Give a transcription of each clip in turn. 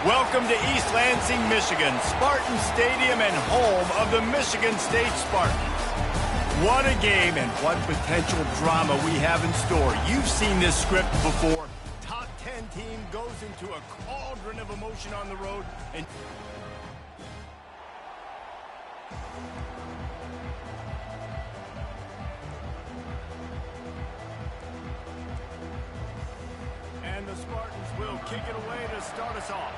Welcome to East Lansing, Michigan, Spartan Stadium and home of the Michigan State Spartans. What a game and what potential drama we have in store. You've seen this script before. Top 10 team goes into a cauldron of emotion on the road and... And the Spartans will kick it away to start us off.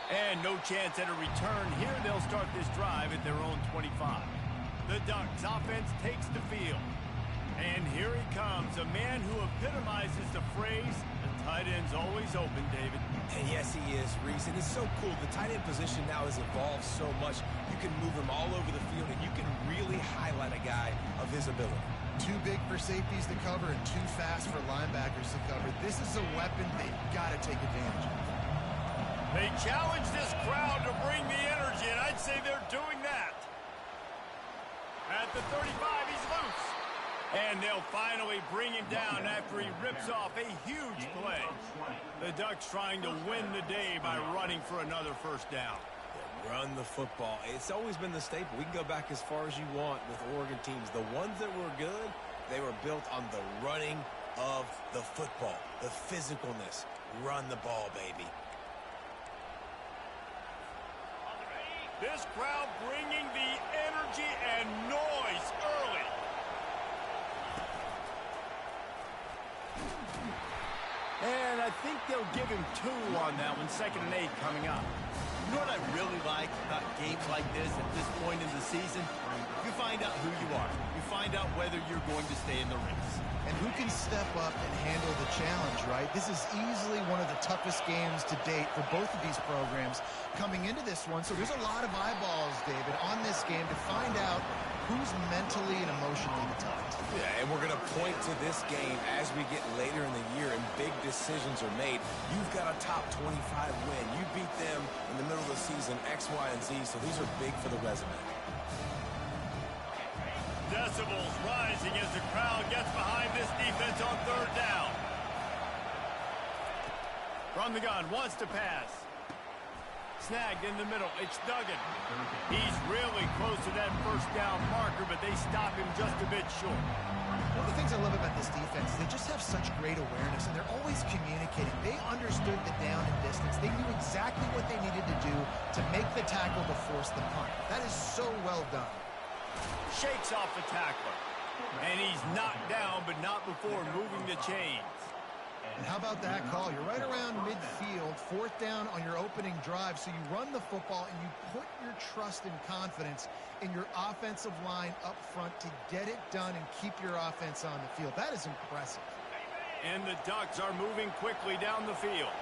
And no chance at a return here. They'll start this drive at their own 25. The Ducks offense takes the field. And here he comes, a man who epitomizes the phrase, the tight end's always open, David. And yes, he is, Reese. And it's so cool. The tight end position now has evolved so much. You can move him all over the field, and you can really highlight a guy of his ability. Too big for safeties to cover and too fast for linebackers to cover. This is a weapon they've got to take advantage of. They challenge this crowd to bring the energy, and I'd say they're doing that. At the 35, he's loose. And they'll finally bring him down after he rips off a huge play. The Ducks trying to win the day by running for another first down. Run the football. It's always been the staple. We can go back as far as you want with Oregon teams. The ones that were good, they were built on the running of the football, the physicalness. Run the ball, baby. This crowd bringing the energy and noise early. And I think they'll give him 2 on that one, 2nd and 8 coming up. You know what I really like about games like this at this point in the season? You find out who you are. You find out whether you're going to stay in the race. And who can step up and handle the challenge, right? This is easily one of the toughest games to date for both of these programs coming into this one. So there's a lot of eyeballs, David, on this game to find out who's mentally and emotionally the toughest. Yeah, and we're going to point to this game as we get later in the year and big decisions are made. You've got a top 25 win. You beat them in the middle of the season, X, Y, and Z, so these are big for the resume. Decibels rising as the crowd gets behind this defense on 3rd down. From the gun, wants to pass. Snagged in the middle. It's Duggan. He's really close to that first down marker, but they stop him just a bit short. One of the things I love about this defense is they just have such great awareness, and they're always communicating. They understood the down and distance. They knew exactly what they needed to do to make the tackle to force the punt. That is so well done. Shakes off the tackler. And he's knocked down, but not before moving the chains. And how about that call? You're right around midfield, 4th down on your opening drive, so you run the football and you put your trust and confidence in your offensive line up front to get it done and keep your offense on the field. That is impressive. And the Ducks are moving quickly down the field.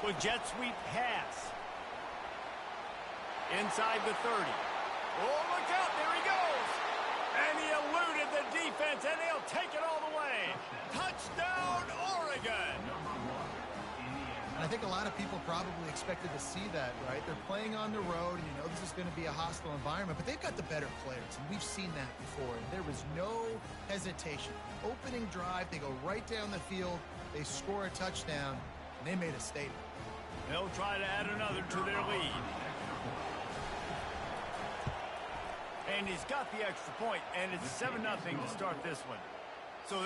With jet sweep pass. Inside the 30. Oh, look out. There he goes. And he eluded the defense, and they'll take it all the way. Touchdown, Oregon. And I think a lot of people probably expected to see that, right? They're playing on the road, and you know this is going to be a hostile environment, but they've got the better players, and we've seen that before. And there was no hesitation. Opening drive, they go right down the field, they score a touchdown, and they made a statement. They'll try to add another to their lead. And he's got the extra point, and it's 7-0 to start this one. So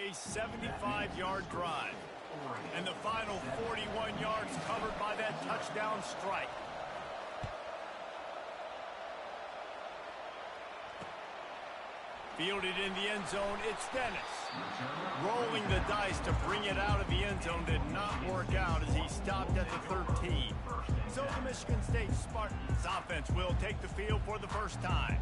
a 75-yard drive. And the final 41 yards covered by that touchdown strike. Fielded in the end zone, it's Dennis. Rolling the dice to bring it out of the end zone did not work out as he stopped at the 13. So the Michigan State Spartans offense will take the field for the first time.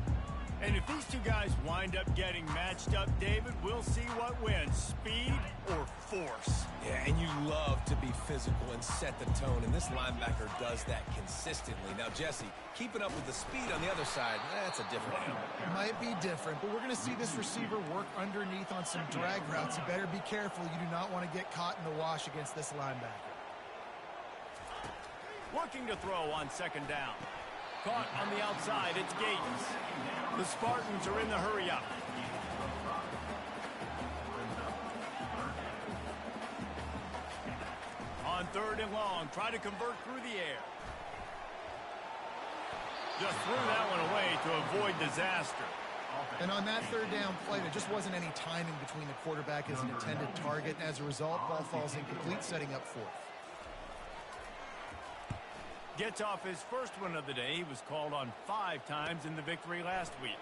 And if these two guys wind up getting matched up, David, we'll see what wins, speed or force. Yeah, and you love to be physical and set the tone, and this linebacker does that consistently. Now, Jesse, keeping up with the speed on the other side, that's a different animal. It might be different, but we're going to see this receiver work underneath on some drag routes. You better be careful. You do not want to get caught in the wash against this linebacker. Looking to throw on second down. Caught on the outside, it's Gates. The Spartans are in the hurry-up. On third and long, try to convert through the air. Just threw that one away to avoid disaster. And on that third down play, there just wasn't any timing between the quarterback and his intended target. And as a result, ball falls incomplete, setting up fourth. Gets off his first one of the day. He was called on 5 times in the victory last week.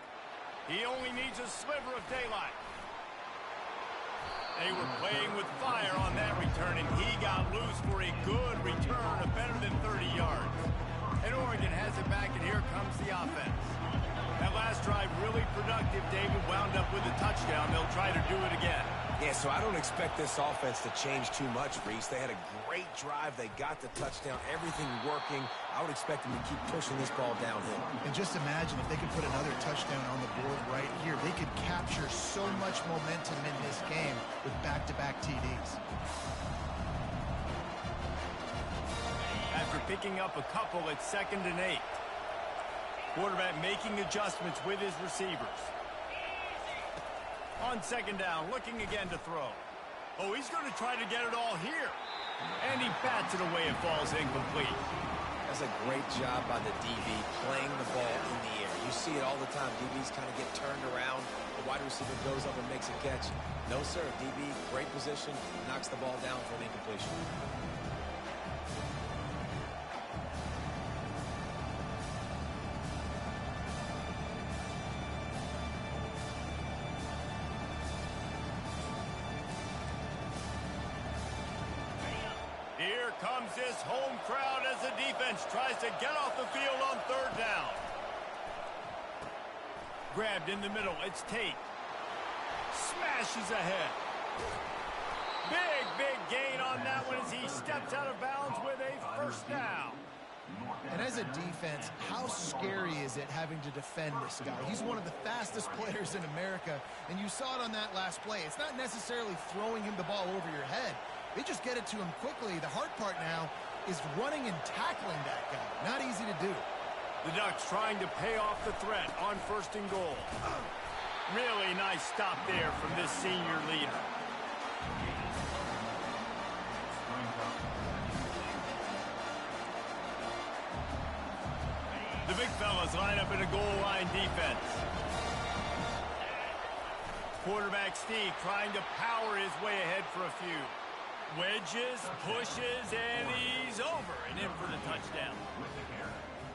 He only needs a sliver of daylight. They were playing with fire on that return, and he got loose for a good return of better than 30 yards. And Oregon has it back, and here comes the offense. That last drive really productive. David wound up with a touchdown. They'll try to do it again. Yeah, so I don't expect this offense to change too much, Reese. They had a great drive. They got the touchdown, everything working. I would expect them to keep pushing this ball downhill. And just imagine if they could put another touchdown on the board right here. They could capture so much momentum in this game with back-to-back TDs. After picking up a couple, it's 2nd and 8. Quarterback making adjustments with his receivers. On second down, looking again to throw. Oh, he's going to try to get it all here. And he bats it away. It falls incomplete. That's a great job by the DB playing the ball in the air. You see it all the time. DBs kind of get turned around. The wide receiver goes up and makes a catch. No, sir. DB, great position, knocks the ball down for an incompletion. Here comes this home crowd as the defense tries to get off the field on third down. Grabbed in the middle, it's Tate. Smashes ahead. Big gain on that one as he steps out of bounds with a first down. And as a defense, how scary is it having to defend this guy? He's one of the fastest players in America, and you saw it on that last play. It's not necessarily throwing him the ball over your head. They just get it to him quickly. The hard part now is running and tackling that guy. Not easy to do. The Ducks trying to pay off the threat on 1st and goal. Really nice stop there from this senior leader. The big fellas line up in a goal line defense. Quarterback Steve trying to power his way ahead for a few. Wedges, pushes, and he's over and in for the touchdown.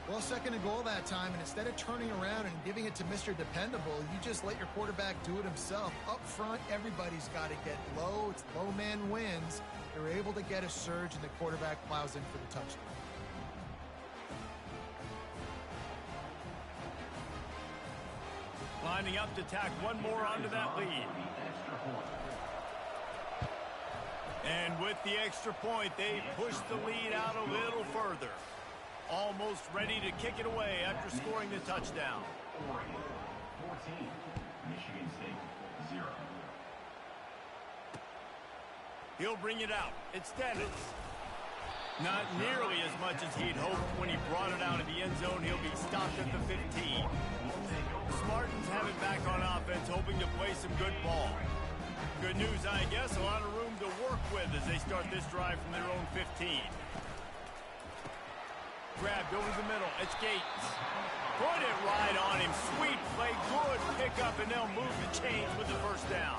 Well, 2nd and goal that time, and instead of turning around and giving it to Mr. Dependable, you just let your quarterback do it himself. Up front, everybody's got to get low. It's low man wins. They're able to get a surge, and the quarterback plows in for the touchdown. Lining up to tack one more onto that lead. And with the extra point, they push the lead out a little further. Almost ready to kick it away after scoring the touchdown. 14, Michigan State 0. He'll bring it out. It's Dennis. Not nearly as much as he'd hoped when he brought it out of the end zone. He'll be stopped at the 15. Spartans have it back on offense, hoping to play some good ball. Good news, I guess, a lot of room to work with as they start this drive from their own 15. Grabbed over the middle, it's Gates. Put it right on him, sweet play, good pickup, and they'll move the chains with the first down.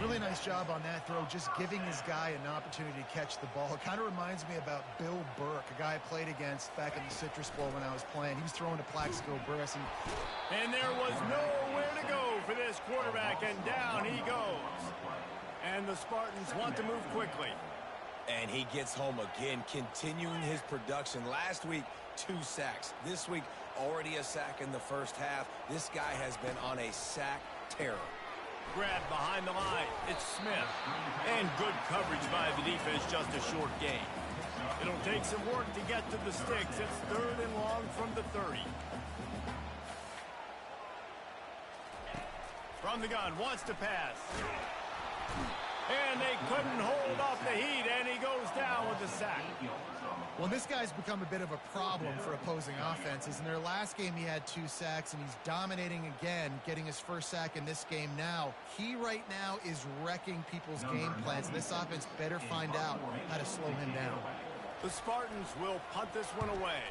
Really nice job on that throw, just giving his guy an opportunity to catch the ball. It kind of reminds me about Bill Burke, a guy I played against back in the Citrus Bowl when I was playing. He was throwing to Plaxico Burress. And there was nowhere to go for this quarterback, and down he goes. And the Spartans want to move quickly. And he gets home again, continuing his production. Last week, 2 sacks. This week, already a sack in the first half. This guy has been on a sack terror. Grabbed behind the line. It's Smith. And good coverage by the defense, just a short gain. It'll take some work to get to the sticks. It's 3rd and long from the 30. From the gun, wants to pass. And they couldn't hold off the heat, and he goes down with the sack. Well, this guy's become a bit of a problem for opposing offenses. In their last game, he had 2 sacks, and he's dominating again, getting his first sack in this game now. He right now is wrecking people's game plans. This offense better find out how to slow him down. The Spartans will punt this one away.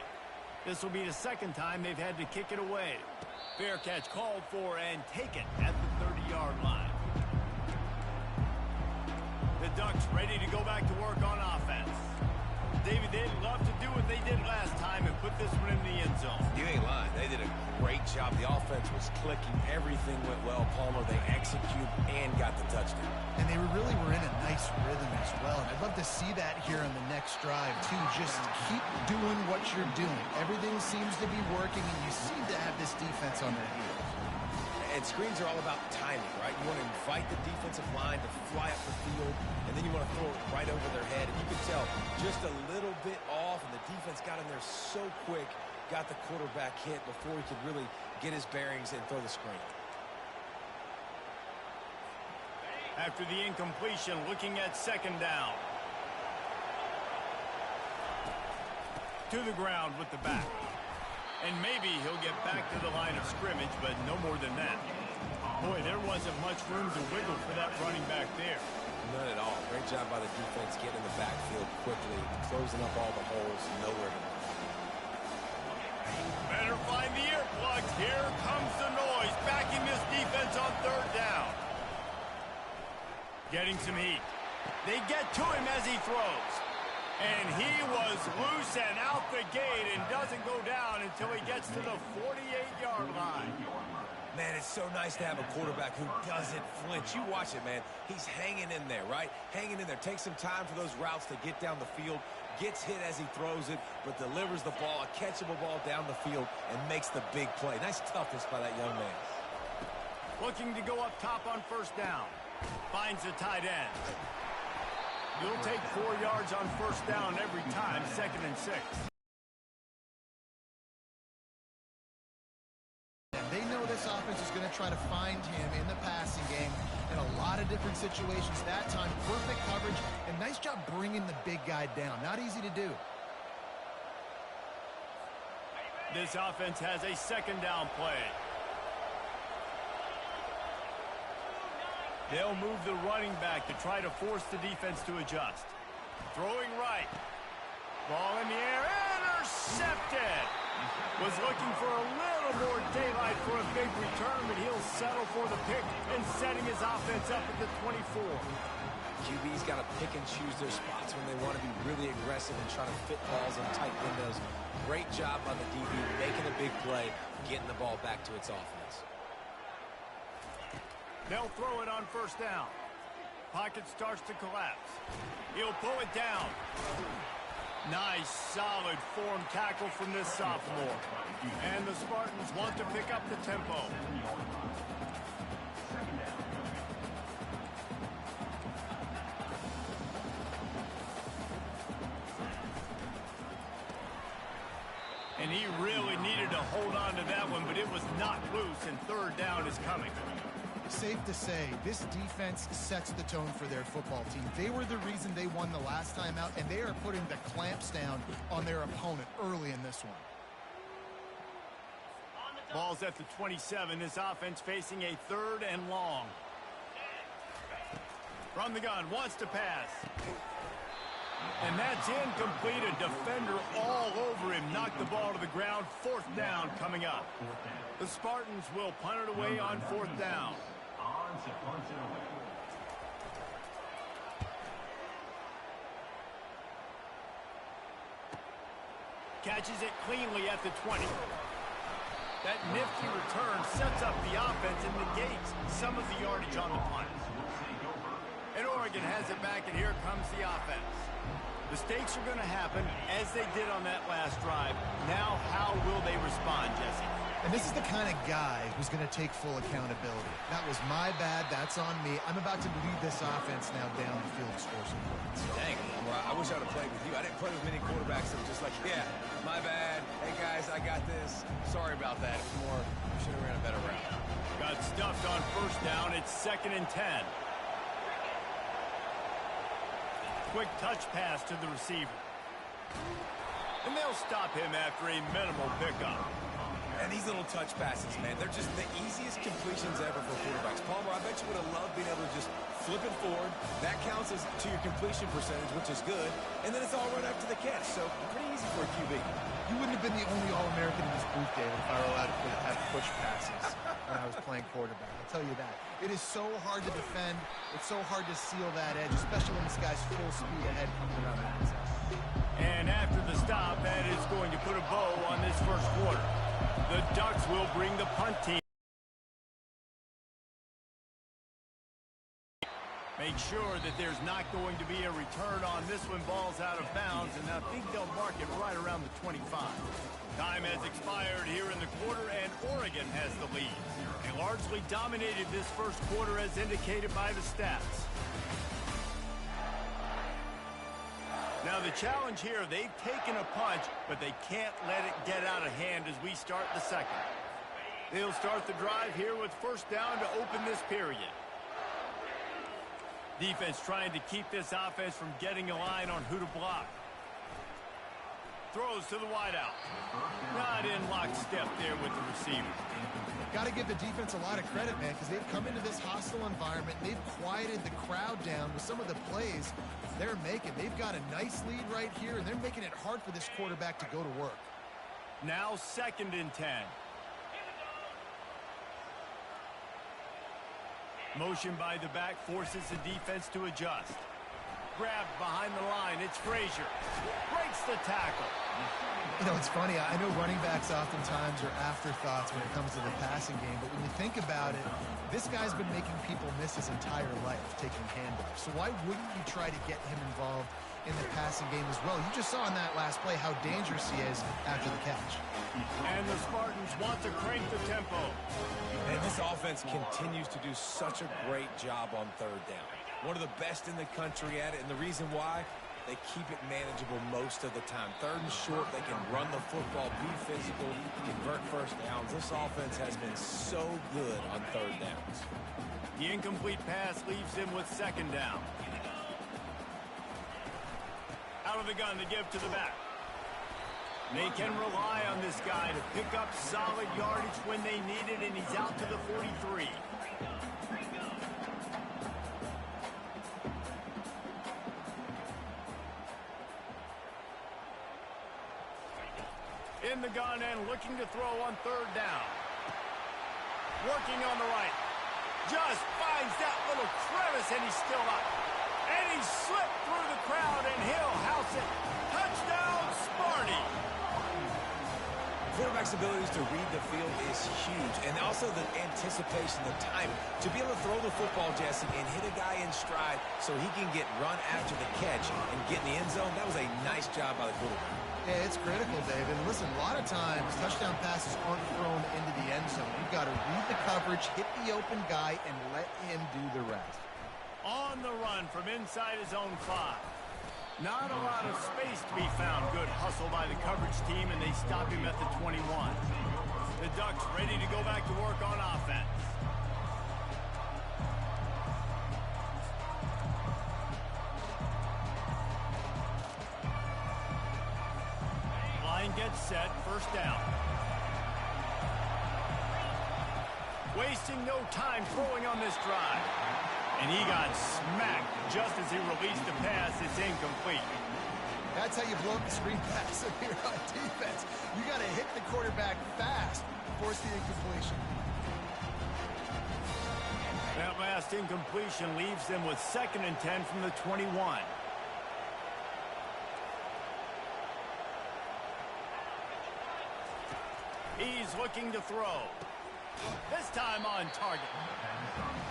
This will be the 2nd time they've had to kick it away. Fair catch called for and taken at the 30-yard line. The Ducks ready to go back to work on offense. David, they'd love to do what they did last time and put this one in the end zone. You ain't lying. They did a great job. The offense was clicking. Everything went well, Palmer. They executed and got the touchdown. And they really were in a nice rhythm as well. And I'd love to see that here on the next drive, too. Just keep doing what you're doing. Everything seems to be working, and you seem to have this defense on their heels. And screens are all about timing, right? You want to invite the defensive line to fly up the field, and then you want to throw it right over their head. And you can tell just a little bit off, and the defense got in there so quick, got the quarterback hit before he could really get his bearings and throw the screen. After the incompletion, looking at 2nd down. To the ground with the back. And maybe he'll get back to the line of scrimmage, but no more than that. Boy, there wasn't much room to wiggle for that running back there. None at all. Great job by the defense getting in the backfield quickly, closing up all the holes, nowhere to run. Better find the earplugs. Here comes the noise, backing this defense on 3rd down. Getting some heat. They get to him as he throws. And he was loose and out the gate and doesn't go down until he gets to the 48-yard line. Man, it's so nice to have a quarterback who doesn't flinch. You watch it, man. He's hanging in there, right? Hanging in there. Takes some time for those routes to get down the field. Gets hit as he throws it, but delivers the ball, a catchable ball down the field, and makes the big play. Nice toughness by that young man. Looking to go up top on 1st down. Finds a tight end. You'll take 4 yards on 1st down every time, 2nd and 6. And they know this offense is going to try to find him in the passing game in a lot of different situations. That time, perfect coverage, and nice job bringing the big guy down. Not easy to do. This offense has a 2nd down play. They'll move the running back to try to force the defense to adjust. Throwing right. Ball in the air. Intercepted. Was looking for a little more daylight for a big return, but he'll settle for the pick and setting his offense up at the 24. QB's got to pick and choose their spots when they want to be really aggressive and try to fit balls in tight windows. Great job on the DB making a big play, getting the ball back to its offense. They'll throw it on 1st down. Pocket starts to collapse. He'll pull it down. Nice, solid form tackle from this sophomore. And the Spartans want to pick up the tempo. And he really needed to hold on to that one, but it was not loose, and 3rd down is coming. Safe to say, this defense sets the tone for their football team. They were the reason they won the last time out, and they are putting the clamps down on their opponent early in this one. Ball's at the 27. This offense facing a 3rd and long. From the gun, wants to pass. And that's incomplete. A defender all over him. Knocked the ball to the ground. 4th down coming up. The Spartans will punt it away on 4th down. Catches it cleanly at the 20. That nifty return sets up the offense and negates some of the yardage on the punt. And Oregon has it back, and here comes the offense. Mistakes are going to happen, as they did on that last drive. Now, how will they respond, Jesse? And this is the kind of guy who's going to take full accountability. That was my bad. That's on me. I'm about to lead this offense now down the field to score some points. Dang, I wish I would have played with you. I didn't play with many quarterbacks that were just like, yeah, my bad. Hey, guys, I got this. Sorry about that. More, we should have ran a better route. Got stuffed on first down. It's 2nd and 10. Quick touch pass to the receiver. And they'll stop him after a minimal pickup. And these little touch passes, man, they're just the easiest completions ever for quarterbacks. Palmer, I bet you would have loved being able to just flip it forward. That counts as to your completion percentage, which is good. And then it's all right after the catch. So pretty easy for a QB. You wouldn't have been the only All-American in this booth, David, if I were allowed to have push passes when I was playing quarterback. I'll tell you that. It is so hard to defend. It's so hard to seal that edge, especially when this guy's full speed ahead coming around the outside. And after the stop, that is going to put a bow on this first quarter. The Ducks will bring the punt team. Make sure that there's not going to be a return on this when ball's out of bounds, and I think they'll mark it right around the 25. Time has expired here in the quarter, and Oregon has the lead. They largely dominated this first quarter as indicated by the stats. Now the challenge here, they've taken a punch, but they can't let it get out of hand as we start the second. They'll start the drive here with first down to open this period. Defense trying to keep this offense from getting a line on who to block. Throws to the wideout. Not in lockstep there with the receiver. Got to give the defense a lot of credit, man, because they've come into this hostile environment. They've quieted the crowd down with some of the plays they're making. They've got a nice lead right here, and they're making it hard for this quarterback to go to work. Now 2nd and 10. Motion by the back forces the defense to adjust. Grabbed behind the line. It's Frazier. Breaks the tackle. You know, it's funny. I know running backs oftentimes are afterthoughts when it comes to the passing game, but when you think about it, this guy's been making people miss his entire life taking handoffs. So why wouldn't you try to get him involved in the passing game as well? You just saw in that last play how dangerous he is after the catch. And the Spartans want to crank the tempo. And this offense continues to do such a great job on third down. One of the best in the country at it, and the reason why, they keep it manageable most of the time. 3rd and short, they can run the football, be physical, convert first downs. This offense has been so good on 3rd downs. The incomplete pass leaves him with 2nd down. Out of the gun to give to the back. They can rely on this guy to pick up solid yardage when they need it, and he's out to the 43. In the gun and looking to throw on 3rd down. Working on the right. Just finds that little crevice, and he's still up. And he slipped through the crowd, and he'll house it. Touchdown, Sparty! Quarterback's abilities to read the field is huge, and also the anticipation, the time to be able to throw the football, Jesse, and hit a guy in stride so he can get run after the catch and get in the end zone. That was a nice job by the quarterback. Yeah, it's critical, David. And listen, a lot of times touchdown passes aren't thrown into the end zone. You've got to read the coverage, hit the open guy, and let him do the rest. On the run from inside his own 5. Not a lot of space to be found. Good hustle by the coverage team, and they stop him at the 21. The Ducks ready to go back to work on offense. Line gets set, first down. Wasting no time throwing on this drive. And he got smacked just as he released the pass. It's incomplete. That's how you blow up the screen pass if you're on defense. You got to hit the quarterback fast to force the incompletion. That last incompletion leaves them with 2nd and 10 from the 21. looking to throw. This time on target.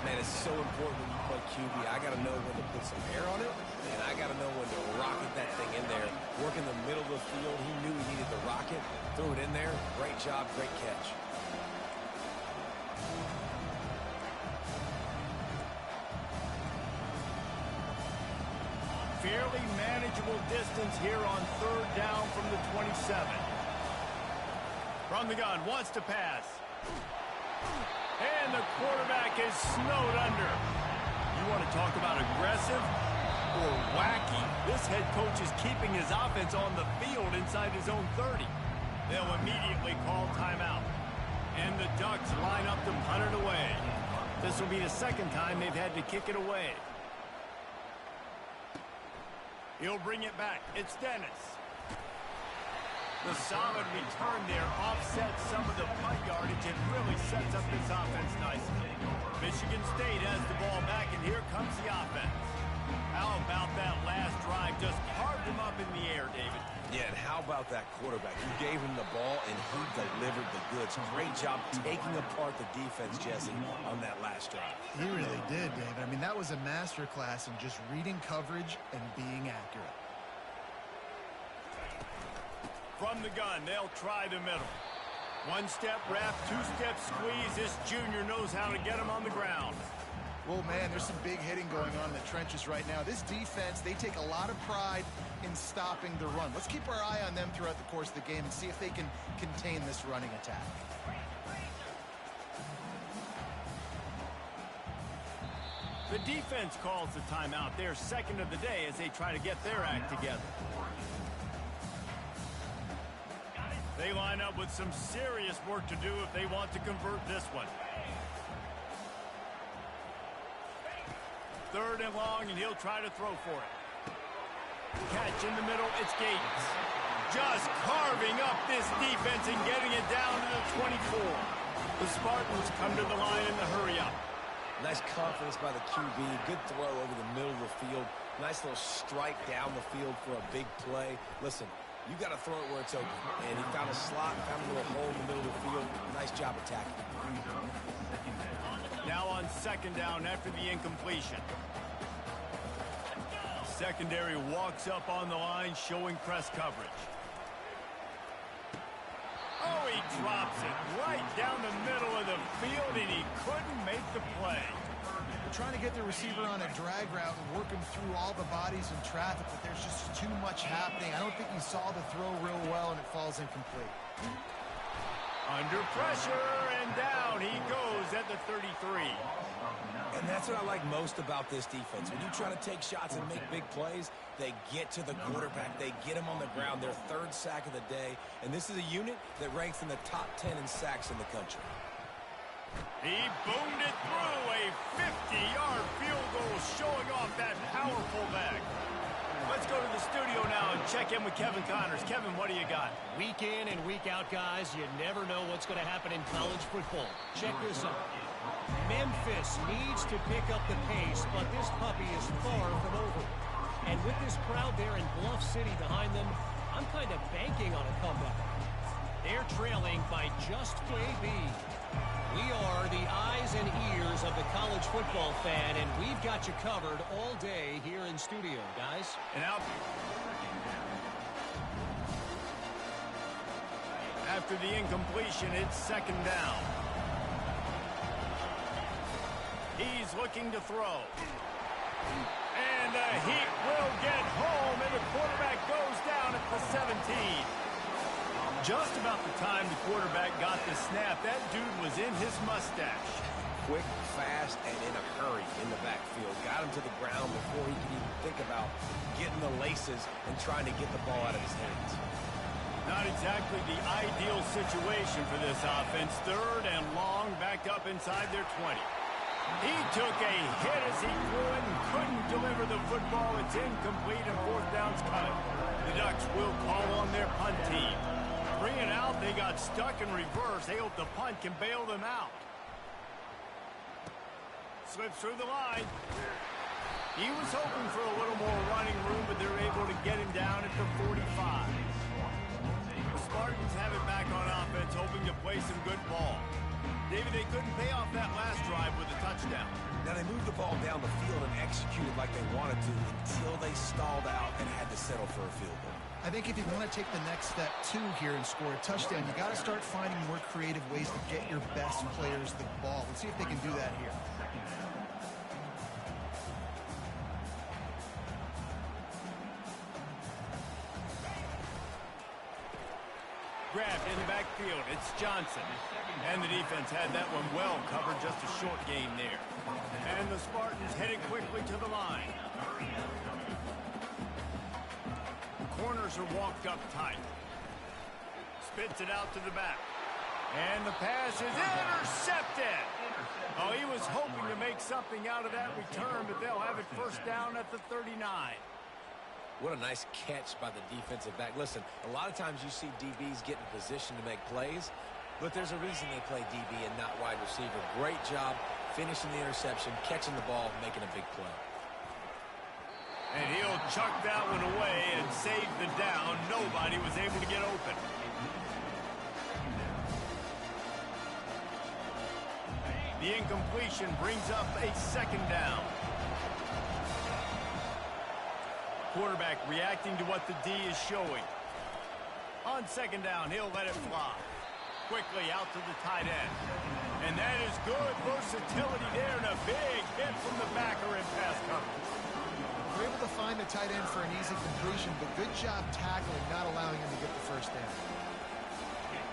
Man, it's so important when you play QB. I got to know when to put some air on it, and I got to know when to rocket that thing in there. Work in the middle of the field. He knew he needed the rocket. Threw it in there. Great job, great catch. Fairly manageable distance here on third down from the 27. From the gun, wants to pass. And the quarterback is snowed under. You want to talk about aggressive or wacky? This head coach is keeping his offense on the field inside his own 30. They'll immediately call timeout. And the Ducks line up to punt it away. This will be the second time they've had to kick it away. He'll bring it back. It's Dennis. The solid return there offsets some of the punt yardage and really sets up this offense nicely. Michigan State has the ball back, and here comes the offense. How about that last drive? Just carved him up in the air, David. Yeah, and how about that quarterback? You gave him the ball, and he delivered the goods. Great job taking apart the defense, Jesse, on that last drive. He really did, David. I mean, that was a masterclass in just reading coverage and being accurate. From the gun, they'll try the middle. One-step wrap, two-step squeeze. This junior knows how to get him on the ground. Well, man, there's some big hitting going on in the trenches right now. This defense, they take a lot of pride in stopping the run. Let's keep our eye on them throughout the course of the game and see if they can contain this running attack. The defense calls the timeout. Their second of the day as they try to get their act together. They line up with some serious work to do if they want to convert this one. Third and long, and he'll try to throw for it. Catch in the middle, it's Gates. Just carving up this defense and getting it down to the 24. The Spartans come to the line in the hurry up. Nice confidence by the QB. Good throw over the middle of the field. Nice little strike down the field for a big play. Listen, you got to throw it where it's open. And he found a slot, found a little hole in the middle of the field. Nice job attacking. Now on second down after the incompletion. Secondary walks up on the line, showing press coverage. Oh, he drops it right down the middle of the field, and he couldn't make the play. They're trying to get the receiver on a drag route and work him through all the bodies and traffic, but there's just too much happening. I don't think he saw the throw real well, and it falls incomplete. Under pressure, and down he goes at the 33. And that's what I like most about this defense. When you try to take shots and make big plays, they get to the quarterback. They get him on the ground. Their third sack of the day. And this is a unit that ranks in the top 10 in sacks in the country. He boomed it through a 50-yard field goal, showing off that powerful leg. Let's go to the studio now and check in with Kevin Connors. Kevin, what do you got? Week in and week out, guys, you never know what's going to happen in college football. Check this out. Memphis needs to pick up the pace, but this puppy is far from over. And with this crowd there in Bluff City behind them, I'm kind of banking on a comeback. They're trailing by just AB. We are the eyes and ears of the college football fan, and we've got you covered all day here in studio, guys. And out. After the incompletion, it's second down. He's looking to throw. And the Heat will get home, and the quarterback goes down at the 17. Just about the time the quarterback got the snap, that dude was in his mustache. Quick, fast, and in a hurry in the backfield. Got him to the ground before he could even think about getting the laces and trying to get the ball out of his hands. Not exactly the ideal situation for this offense. Third and long, backed up inside their 20. He took a hit as he threw it and couldn't deliver the football. It's incomplete and fourth down's cut. The Ducks will call on their punt team. Bring it out. They got stuck in reverse. They hope the punt can bail them out. Slips through the line. He was hoping for a little more running room, but they're able to get him down at the 45. The Spartans have it back on offense, hoping to play some good ball. David, they couldn't pay off that last drive with a touchdown. Now, they moved the ball down the field and executed like they wanted to until they stalled out and had to settle for a field goal. I think if you want to take the next step, too, here and score a touchdown, you got to start finding more creative ways to get your best players the ball. Let's see if they can do that here. Grabbed in the backfield. It's Johnson. And the defense had that one well covered. Just a short game there. And the Spartans headed quickly to the line. Corners are walked up tight. Spits it out to the back. And the pass is intercepted. Oh, he was hoping to make something out of that return, but they'll have it first down at the 39. What a nice catch by the defensive back. Listen, a lot of times you see DBs get in position to make plays, but there's a reason they play DB and not wide receiver. Great job finishing the interception, catching the ball, making a big play. And he'll chuck that one away and save the down. Nobody was able to get open. The incompletion brings up a second down. Quarterback reacting to what the D is showing. On second down, he'll let it fly. Quickly out to the tight end. And that is good versatility there and a big hit from the backer in pass coverage. We're able to find the tight end for an easy completion, but good job tackling, not allowing him to get the first down.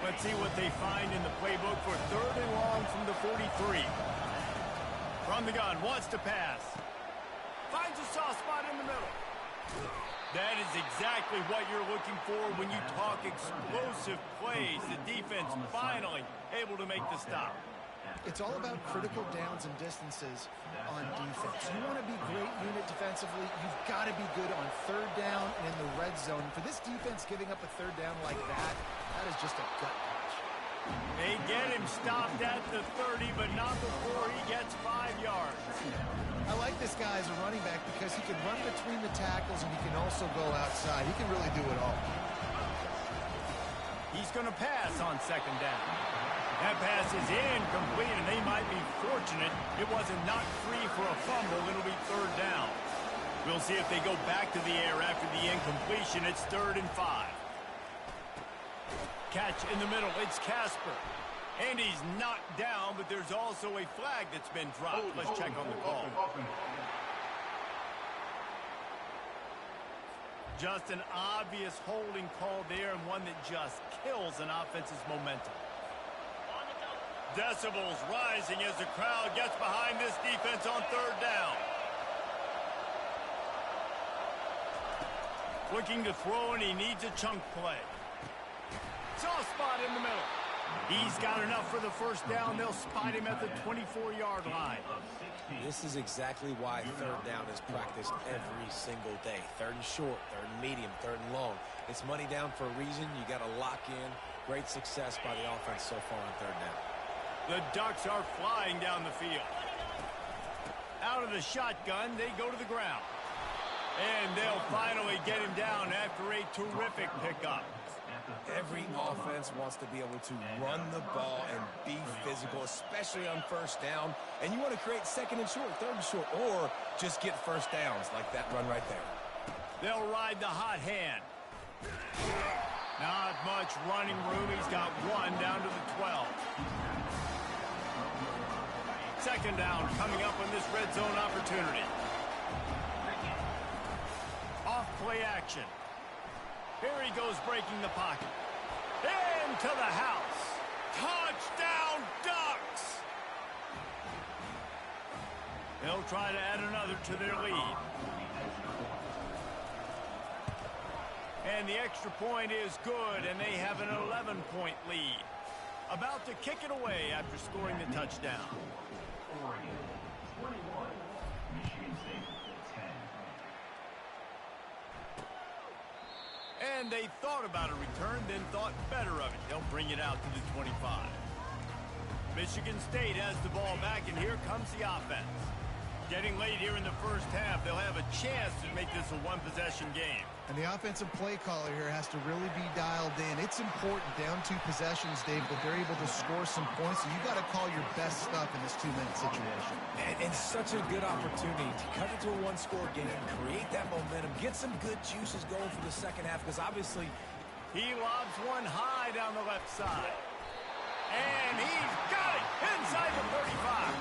Let's see what they find in the playbook for third and long from the 43. From the gun, wants to pass. Finds a soft spot in the middle. That is exactly what you're looking for when you talk explosive plays. The defense finally able to make the stop. It's all about critical downs and distances on defense. You want to be great unit defensively, you've got to be good on third down and in the red zone. For this defense giving up a third down like that, that is just a gut punch. They get him stopped at the 30, but not before he gets 5 yards. I like this guy as a running back because he can run between the tackles and he can also go outside. He can really do it all. He's going to pass on second down. That pass is incomplete, and they might be fortunate it wasn't knocked free for a fumble. It'll be third down. We'll see if they go back to the air after the incompletion. It's 3rd and 5. Catch in the middle. It's Casper. And he's knocked down, but there's also a flag that's been dropped. Let's check on the call. Just an obvious holding call there, and one that just kills an offense's momentum. Decibels rising as the crowd gets behind this defense on third down. Looking to throw, and he needs a chunk play. Soft spot in the middle. He's got enough for the first down. They'll spot him at the 24-yard line. This is exactly why third down is practiced every single day. Third and short, third and medium, third and long. It's money down for a reason. You got to lock in. Great success by the offense so far on third down. The Ducks are flying down the field. Out of the shotgun, they go to the ground. And they'll finally get him down after a terrific pickup. Every offense wants to be able to run the ball and be physical, especially on first down. And you want to create second and short, third and short, or just get first downs like that run right there. They'll ride the hot hand. Not much running room. He's got one down to the 12. Second down coming up on this red zone opportunity. Off play action. Here he goes breaking the pocket. Into the house. Touchdown, Ducks! They'll try to add another to their lead. And the extra point is good, and they have an 11-point lead. About to kick it away after scoring the touchdown. Oregon, 21. Michigan State, 10. And they thought about a return, then thought better of it. They'll bring it out to the 25. Michigan State has the ball back, and here comes the offense. Getting late here in the first half, they'll have a chance to make this a one-possession game. And the offensive play caller here has to really be dialed in. It's important down 2 possessions, Dave, that they're able to score some points. So you got to call your best stuff in this 2-minute situation. And such a good opportunity to cut into a 1-score game, create that momentum, get some good juices going for the second half, because obviously he lobs one high down the left side. And he's got it inside the 35.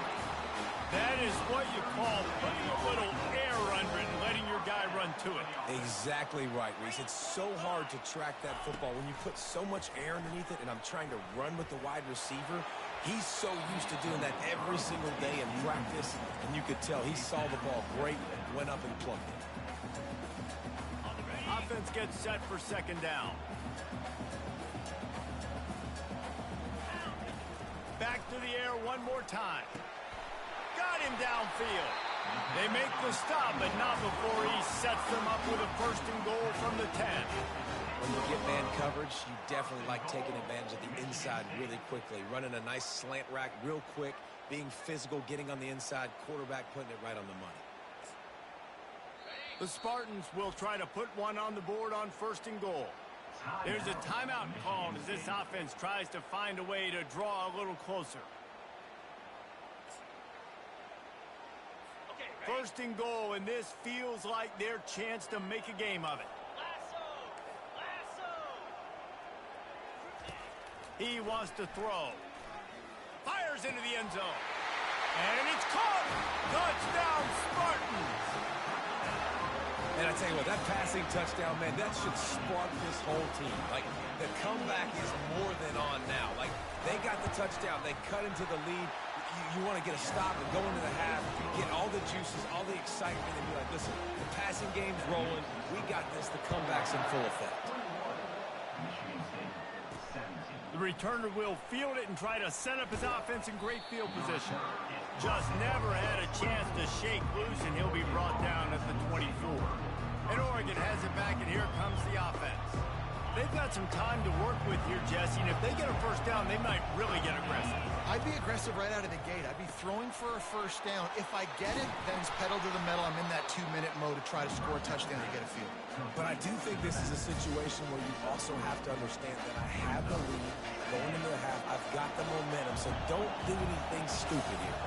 That is what you call putting a little air under it and letting your guy run to it. Exactly right, Reese. It's so hard to track that football when you put so much air underneath it, and I'm trying to run with the wide receiver. He's so used to doing that every single day in practice, and you could tell he saw the ball great, went up and plucked it. Offense gets set for second down. Back to the air one more time. Got him downfield. They make the stop, but not before he sets them up with a 1st and goal from the 10. When you get man coverage, you definitely like taking advantage of the inside really quickly. Running a nice slant rack real quick, being physical, getting on the inside, quarterback putting it right on the money. The Spartans will try to put one on the board on 1st and goal. There's a timeout called as this offense tries to find a way to draw a little closer. 1st and goal, and this feels like their chance to make a game of it. He wants to throw. Fires into the end zone. And it's caught. Touchdown, Spartans. And I tell you what, that passing touchdown, man, that should spark this whole team. Like, the comeback is more than on now. Like, they got the touchdown. They cut into the lead. You want to get a stop and go into the half, get all the juices, all the excitement, and be like, listen, the passing game's rolling. We got this. The comeback's in full effect. The returner will field it and try to set up his offense in great field position. Just never had a chance to shake loose, and he'll be brought down at the 24. And Oregon has it back, and here comes the offense. They've got some time to work with here, Jesse, and if they get a 1st down, they might really get aggressive. I'd be aggressive right out of the gate. I'd be throwing for a 1st down. If I get it, then it's pedal to the metal. I'm in that 2-minute mode to try to score a touchdown to get a field. But I do think this is a situation where you also have to understand that I have the lead going into the half. I've got the momentum, so don't do anything stupid here.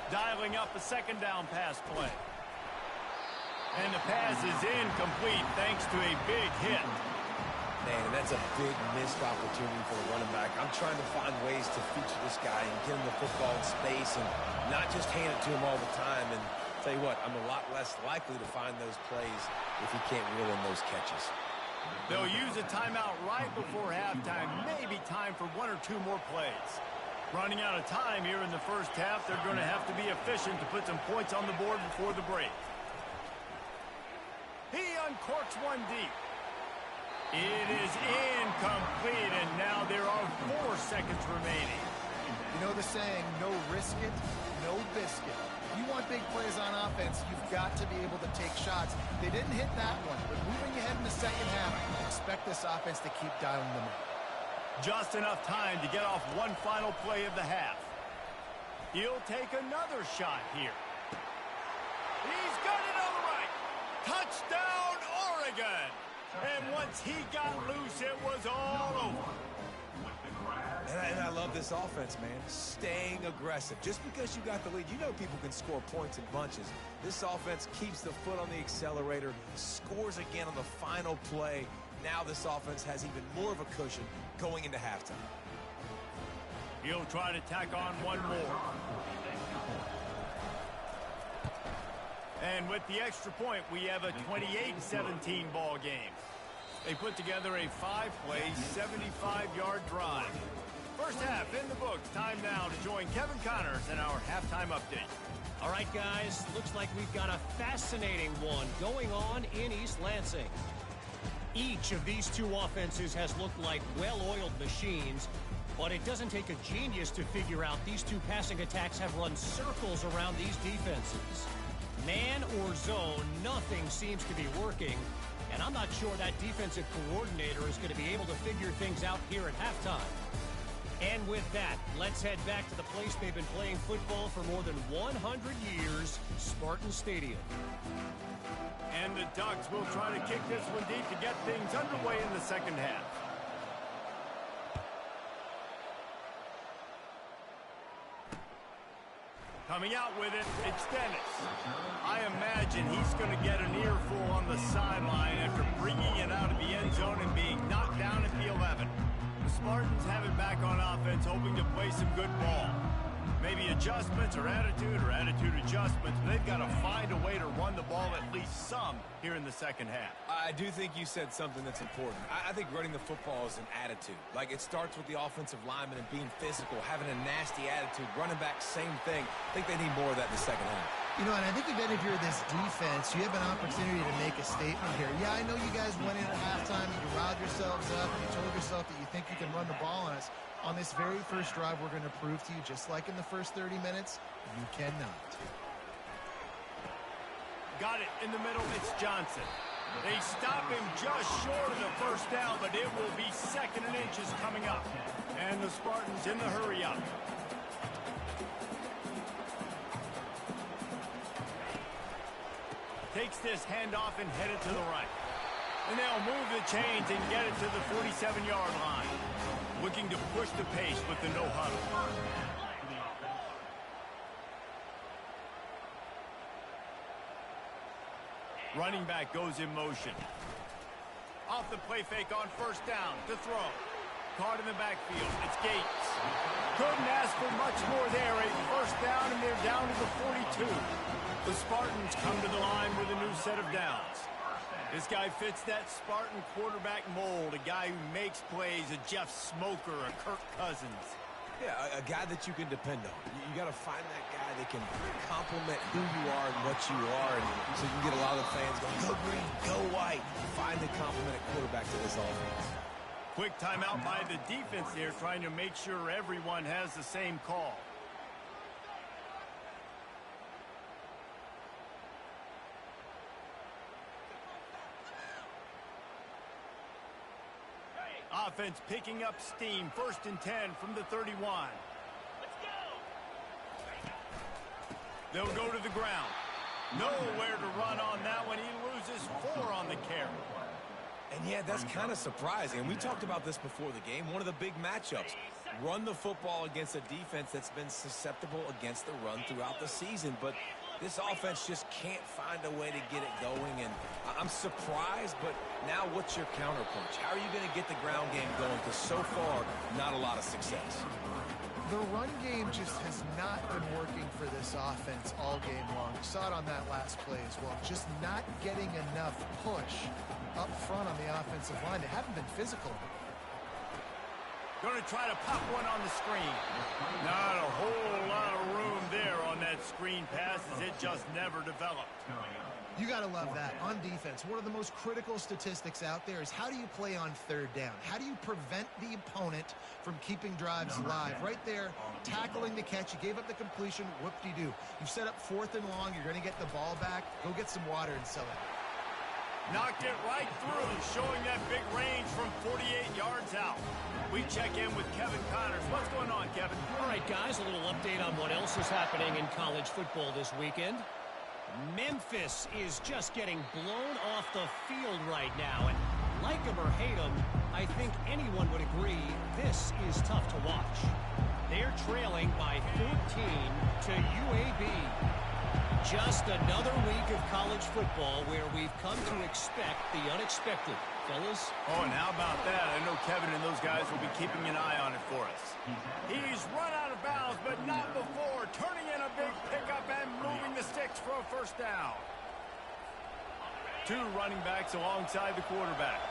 Dialing up a 2nd down pass play. And the pass is incomplete thanks to a big hit. Man, that's a big missed opportunity for the running back. I'm trying to find ways to feature this guy and get him the football in space and not just hand it to him all the time. And tell you what, I'm a lot less likely to find those plays if he can't reel in those catches. They'll use a timeout right before halftime. Maybe time for 1 or 2 more plays. Running out of time here in the 1st half, they're going to have to be efficient to put some points on the board before the break. He uncorks one deep. It is incomplete, and now there are 4 seconds remaining. You know the saying, no risk it, no biscuit. If you want big plays on offense, you've got to be able to take shots. They didn't hit that one, but moving ahead in the 2nd half, expect this offense to keep dialing them up. Just enough time to get off one final play of the half. He'll take another shot here. He's got it on the right. Touchdown, Oregon. And once he got loose, it was all over. And I love this offense, man. Staying aggressive. Just because you got the lead, you know people can score points in bunches. This offense keeps the foot on the accelerator, scores again on the final play. Now this offense has even more of a cushion going into halftime. He'll try to tack on one more. And with the extra point, we have a 28-17 ball game. They put together a 5-play, 75-yard drive. First half in the books. Time now to join Kevin Connors in our halftime update. All right, guys, looks like we've got a fascinating one going on in East Lansing. Each of these 2 offenses has looked like well-oiled machines, but it doesn't take a genius to figure out these 2 passing attacks have run circles around these defenses. Man or zone, nothing seems to be working, and I'm not sure that defensive coordinator is going to be able to figure things out here at halftime. And with that, let's head back to the place they've been playing football for more than 100 years, Spartan Stadium. And the Ducks will try to kick this one deep to get things underway in the second half. Coming out with it, it's Dennis. I imagine he's going to get an earful on the sideline after bringing it out of the end zone and being knocked down at the 11. The Spartans have it back on offense, hoping to play some good ball. Maybe adjustments or attitude adjustments, but they've got to find a way to run the ball at least some here in the second half. I do think you said something that's important. I think running the football is an attitude. Like, it starts with the offensive lineman and being physical, having a nasty attitude. Running back, same thing. I think they need more of that in the second half. You know, and I think again, if you're this defense, you have an opportunity to make a statement here. Yeah, I know you guys went in at halftime and you riled yourselves up and you told yourself that you think you can run the ball on us. On this very first drive, we're going to prove to you, just like in the first 30 minutes, you cannot. Got it in the middle. It's Johnson. They stop him just short of the first down, but it will be second and inches coming up. And the Spartans in the hurry up. Takes this handoff and headed to the right. And they'll move the chains and get it to the 47-yard line. Looking to push the pace with the no huddle. Running back goes in motion. Off the play fake on first down to throw. Caught in the backfield. It's Gates. Couldn't ask for much more there. A first down, and they're down to the 42. The Spartans come to the line with a new set of downs. This guy fits that Spartan quarterback mold, a guy who makes plays, a Jeff Smoker, a Kirk Cousins. Yeah, a guy that you can depend on. You got to find that guy that can complement who you are and what you are, and so you can get a lot of the fans going, go green, go white. Find the complementing quarterback to this offense. Quick timeout by the defense here, trying to make sure everyone has the same call. Offense picking up steam. First and 10 from the 31. Let's go. They'll go to the ground. Nowhere to run on that one. He loses 4 on the carry. And yeah, that's kind of surprising. And we talked about this before the game. One of the big matchups. Run the football against a defense that's been susceptible against the run throughout the season. But this offense just can't find a way to get it going. And I'm surprised, but now what's your counterpunch? How are you going to get the ground game going? Because so far, not a lot of success. The run game just has not been working for this offense all game long. You saw it on that last play as well. Just not getting enough push up front on the offensive line. They haven't been physical. Going to try to pop one on the screen. Not a whole lot of room there on that screen pass, as it just never developed. You got to love that. On defense, one of the most critical statistics out there is how do you play on third down? How do you prevent the opponent from keeping drives alive? Right there, tackling the catch. You gave up the completion. Whoop-de-doo. You set up 4th and long. You're going to get the ball back. Go get some water and sell it. Knocked it right through, showing that big range from 48 yards out. We check in with Kevin Connors. What's going on, Kevin? All right, guys, a little update on what else is happening in college football this weekend. Memphis is just getting blown off the field right now. And like them or hate them, I think anyone would agree this is tough to watch. They're trailing by 14 to UAB. Just another week of college football where we've come to expect the unexpected. Fellas? Oh, and how about that? I know Kevin and those guys will be keeping an eye on it for us. He's run out of bounds, but not before. Turning in a big pickup and moving the sticks for a first down. 2 running backs alongside the quarterback.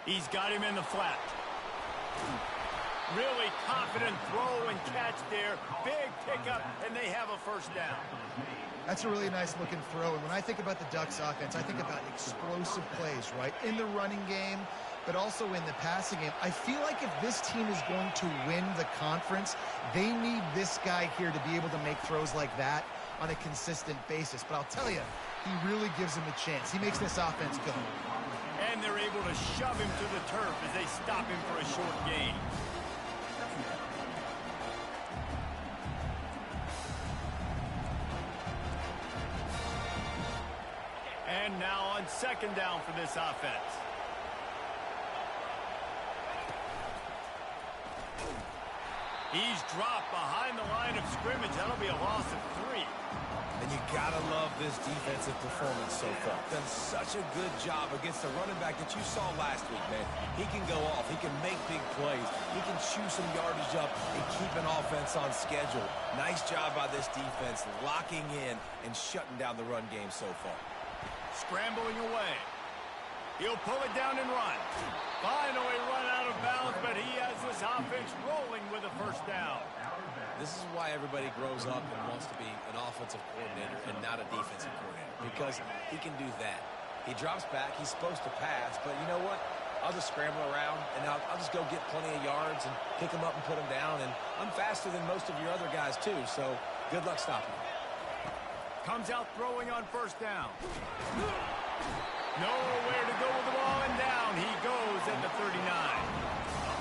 He's got him in the flat. Really confident throw and catch there. Big pickup, and they have a first down. That's a really nice looking throw. And when I think about the Ducks offense, I think about explosive plays, right? In the running game, but also in the passing game. I feel like if this team is going to win the conference, they need this guy here to be able to make throws like that on a consistent basis. But I'll tell you, he really gives him a chance. He makes this offense go. And they're able to shove him to the turf as they stop him for a short gain. now on second down for this offense. He's dropped behind the line of scrimmage. That'll be a loss of 3. And you gotta love this defensive performance so far. Done such a good job against the running back that you saw last week, man. He can go off. He can make big plays. He can chew some yardage up and keep an offense on schedule. Nice job by this defense locking in and shutting down the run game so far. Scrambling away. He'll pull it down and run. Finally run out of bounds, but he has this offense rolling with a first down. This is why everybody grows up and wants to be an offensive coordinator and not a defensive coordinator, because he can do that. He drops back. He's supposed to pass, but you know what? I'll just scramble around, and I'll just go get plenty of yards and pick them up and put them down, and I'm faster than most of your other guys, too, so good luck stopping me. Comes out throwing on first down. Nowhere to go with the ball, and down he goes at the 39.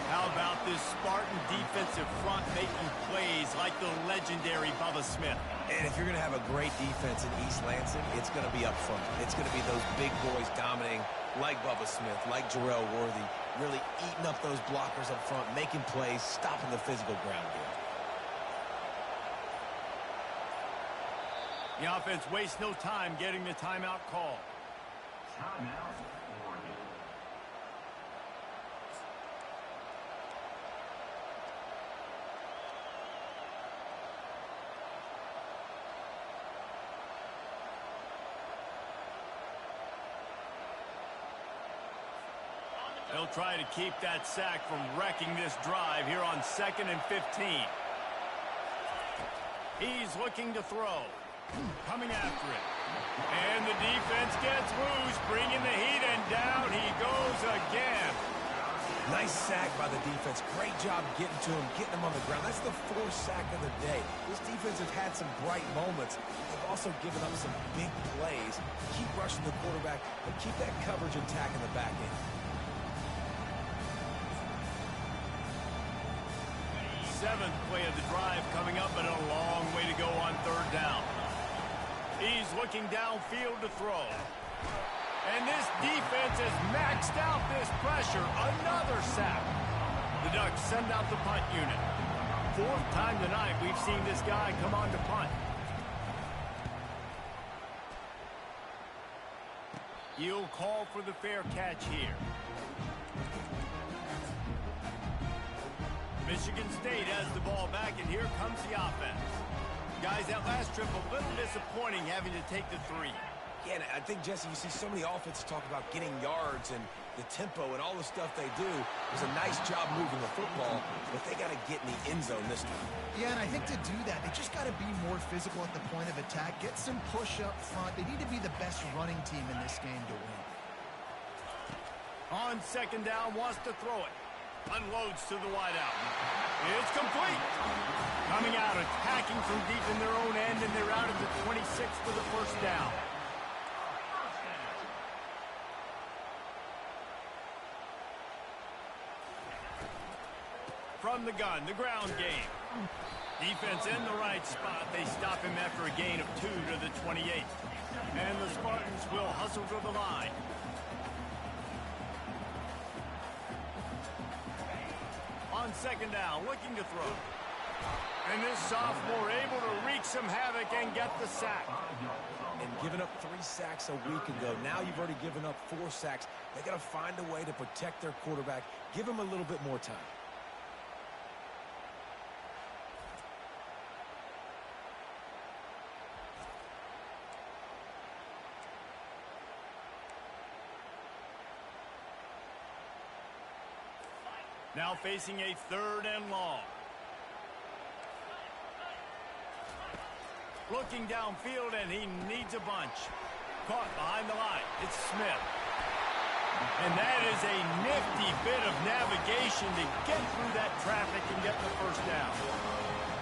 How about this Spartan defensive front making plays like the legendary Bubba Smith? And if you're going to have a great defense in East Lansing, it's going to be up front. It's going to be those big boys dominating like Bubba Smith, like Jarrell Worthy, really eating up those blockers up front, making plays, stopping the physical ground game. The offense wastes no time getting the timeout call. Timeout, Oregon. They'll try to keep that sack from wrecking this drive here on 2nd and 15. He's looking to throw. Coming after it. And the defense gets loose, bringing the heat, and down he goes again. Nice sack by the defense. Great job getting to him, getting him on the ground. That's the 4th sack of the day. This defense has had some bright moments. They've also given up some big plays. Keep rushing the quarterback, but keep that coverage intact in the back end. Seventh play of the drive coming up, but a long way to go on 3rd down. He's looking downfield to throw. And this defense has maxed out this pressure. Another sack. The Ducks send out the punt unit. 4th time tonight we've seen this guy come on to punt. He'll call for the fair catch here. Michigan State has the ball back, and here comes the offense. Guys, that last trip a little disappointing having to take the 3. Yeah, and I think, Jesse, you see so many offenses talk about getting yards and the tempo and all the stuff they do. It was a nice job moving the football, but they got to get in the end zone this time. Yeah, and I think to do that, they just got to be more physical at the point of attack, get some push up front. They need to be the best running team in this game to win. On 2nd down, wants to throw it. Unloads to the wideout. It's complete. Coming out, attacking from deep in their own end, and they're out at the 26 for the first down. From the gun, the ground game. Defense in the right spot. They stop him after a gain of 2 to the 28. And the Spartans will hustle to the line. On 2nd down, looking to throw. And this sophomore able to wreak some havoc and get the sack. And giving up 3 sacks a week ago. Now you've already given up 4 sacks. They got to find a way to protect their quarterback. Give him a little bit more time. Now facing a 3rd and long. Looking downfield, and he needs a bunch. Caught behind the line. It's Smith. And that is a nifty bit of navigation to get through that traffic and get the first down.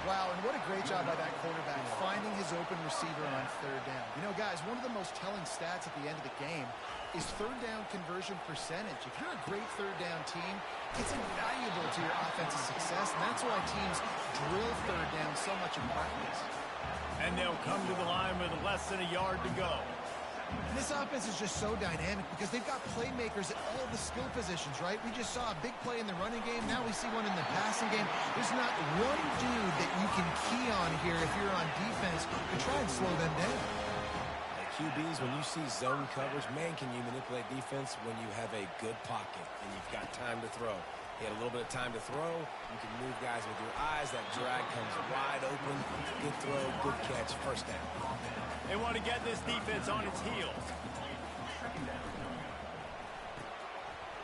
Wow, and what a great job by that quarterback, finding his open receiver on 3rd down. You know, guys, one of the most telling stats at the end of the game is 3rd down conversion percentage. If you're a great 3rd down team, it's invaluable to your offensive success, and that's why teams drill 3rd down so much in practice. And they'll come to the line with less than a yard to go. And this offense is just so dynamic because they've got playmakers at all the skill positions, right? We just saw a big play in the running game. Now we see one in the passing game. There's not one dude that you can key on here if you're on defense to try and slow them down. QBs, when you see zone coverage, man, can you manipulate defense when you have a good pocket and you've got time to throw. He had a little bit of time to throw. You can move guys with your eyes. That drag comes wide open. Good throw, good catch, first down. They want to get this defense on its heels.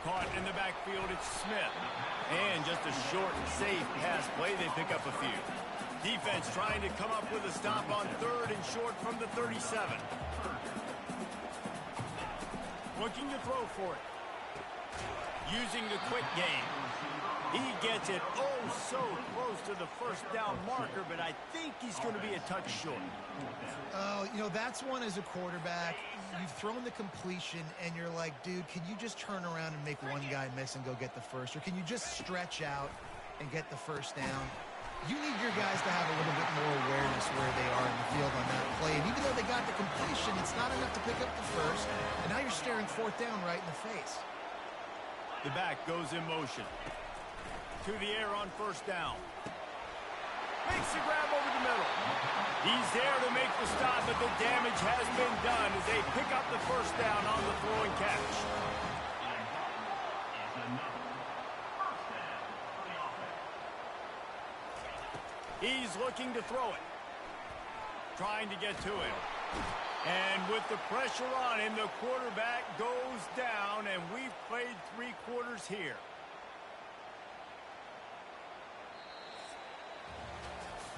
Caught in the backfield, it's Smith. And just a short, safe pass play, they pick up a few. Defense trying to come up with a stop on 3rd and short from the 37. Looking to throw for it. Using the quick game. He gets it so close to the first down marker, but I think he's going to be a touch short. Oh, you know, that's one as a quarterback. You've thrown the completion, and you're like, dude, can you just turn around and make one guy miss and go get the first? Or can you just stretch out and get the first down? You need your guys to have a little bit more awareness where they are in the field on that play. And even though they got the completion, it's not enough to pick up the first. And now you're staring 4th down right in the face. The back goes in motion. To the air on 1st down. Makes the grab over the middle. He's there to make the stop, but the damage has been done as they pick up the first down on the throw and catch. He's looking to throw it. Trying to get to him. And with the pressure on him, the quarterback goes down, and we've played 3 quarters here.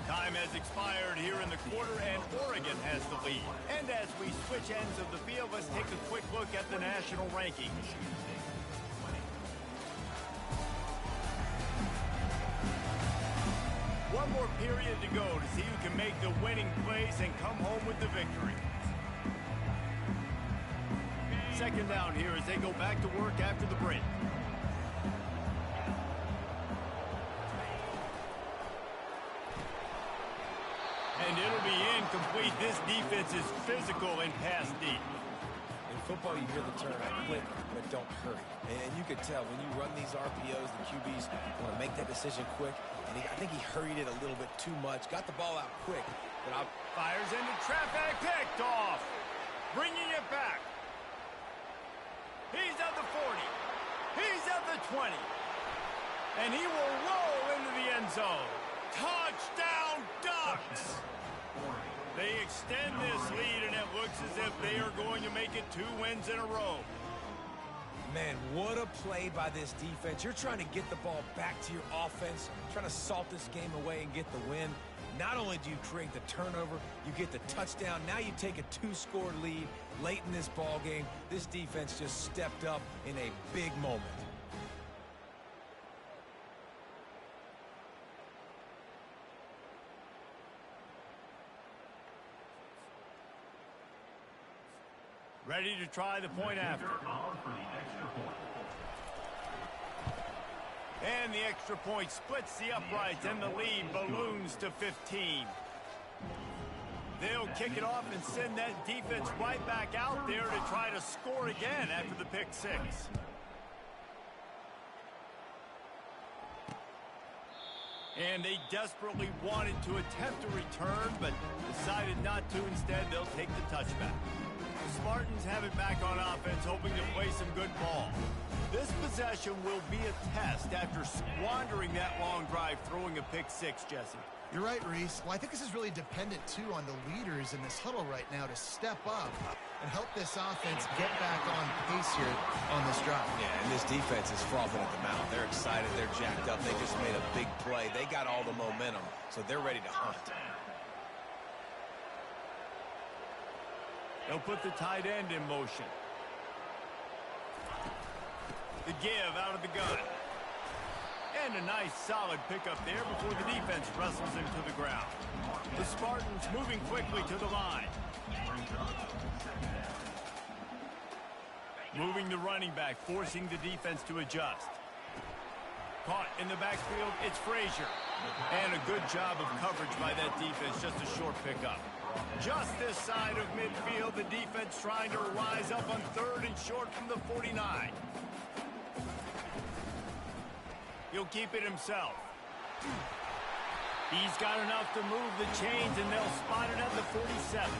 Time has expired here in the quarter, and Oregon has the lead. And as we switch ends of the field, let's take a quick look at the national rankings. One more period to go to see who can make the winning plays and come home with the victory. 2nd down here as they go back to work after the break. And it'll be incomplete. This defense is physical and pass deep. In football, you hear the term quick, but don't hurry. And you could tell when you run these RPOs, the QBs want to make that decision quick. And I think he hurried it a little bit too much. Got the ball out quick. But fires into traffic, picked off. Bringing it back. He's at the 40. He's at the 20. And he will roll into the end zone. Touchdown, Ducks! They extend this lead, and it looks as if they are going to make it 2 wins in a row. Man, what a play by this defense. You're trying to get the ball back to your offense, trying to salt this game away and get the win. Not only do you create the turnover, you get the touchdown. Now you take a 2-score lead late in this ball game. This defense just stepped up in a big moment. Ready to try the point after. And the extra point splits the uprights, and the lead balloons to 15. They'll kick it off and send that defense right back out there to try to score again after the pick 6. And they desperately wanted to attempt a return, but decided not to. Instead, they'll take the touchback. The Spartans have it back on offense, hoping to play some good ball. This possession will be a test after squandering that long drive, throwing a pick 6, Jesse. You're right, Reese. Well, I think this is really dependent, too, on the leaders in this huddle right now to step up and help this offense get back on pace here on this drive. Yeah, and this defense is frothing at the mouth. They're excited. They're jacked up. They just made a big play. They got all the momentum, so they're ready to hunt. They'll put the tight end in motion. The give out of the gun. And a nice solid pickup there before the defense wrestles him to the ground. The Spartans moving quickly to the line. Moving the running back, forcing the defense to adjust. Caught in the backfield, it's Frazier. And a good job of coverage by that defense, just a short pickup. Just this side of midfield, the defense trying to rise up on 3rd and short from the 49. He'll keep it himself. He's got enough to move the chains, and they'll spot it at the 47.